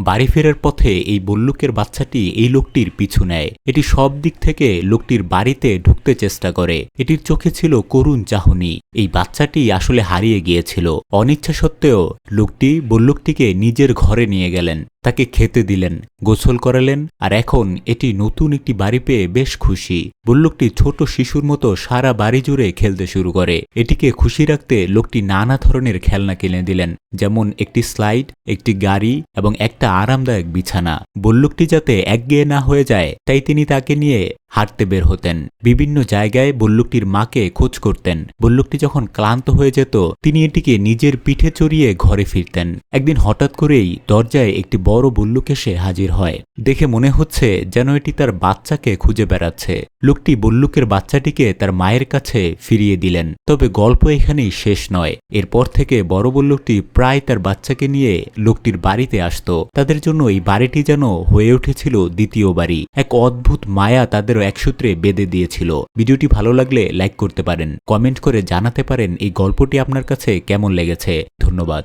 বাড়ি ফেরার পথে এই বল্লুকের বাচ্চাটি এই লোকটির পিছু নেয়। এটি সব দিক থেকে লোকটির বাড়িতে ঢুকতে চেষ্টা করে। এটির চোখে ছিল করুণ চাহনি। এই বাচ্চাটি আসলে হারিয়ে গিয়েছিল। অনিচ্ছা সত্ত্বেও লোকটি বল্লুকটিকে নিজের ঘরে নিয়ে গেলেন, তাকে খেতে দিলেন, গোসল করালেন, আর এখন এটি নতুন একটি বাড়ি পেয়ে বেশ খুশি। বল্লুকটি ছোট শিশুর মতো সারা বাড়ি জুড়ে খেলতে শুরু করে। এটিকে খুশি রাখতে লোকটি নানা ধরনের খেলনা কিনে দিলেন, যেমন একটি স্লাইড, একটি গাড়ি এবং একটা আরামদায়ক বিছানা। বল্লুকটি যাতে একঘেয়ে না হয়ে যায় তাই তিনি তাকে নিয়ে হাঁটতে বের হতেন। বিভিন্ন জায়গায় বল্লুকটির মাকে খোঁজ করতেন। বল্লুকটি যখন ক্লান্ত হয়ে যেত তিনি এটিকে নিজের পিঠে চড়িয়ে ঘরে ফিরতেন। একদিন হঠাৎ করেই দরজায় একটি বড় বল্লুক এসে হাজির হয়। দেখে মনে হচ্ছে যেন এটি তার বাচ্চাকে খুঁজে বেড়াচ্ছে। লোকটি বল্লুকের বাচ্চাটিকে তার মায়ের কাছে ফিরিয়ে দিলেন। তবে গল্প এখানেই শেষ নয়। এরপর থেকে বড় বল্লুকটি প্রায় তার বাচ্চাকে নিয়ে লোকটির বাড়িতে আসতো। তাদের জন্য এই বাড়িটি যেন হয়ে উঠেছিল দ্বিতীয় বাড়ি। এক অদ্ভুত মায়া তাদের একসূত্রে বেঁধে দিয়েছিল। ভিডিওটি ভালো লাগলে লাইক করতে পারেন, কমেন্ট করে জানাতে পারেন এই গল্পটি আপনার কাছে কেমন লেগেছে। ধন্যবাদ।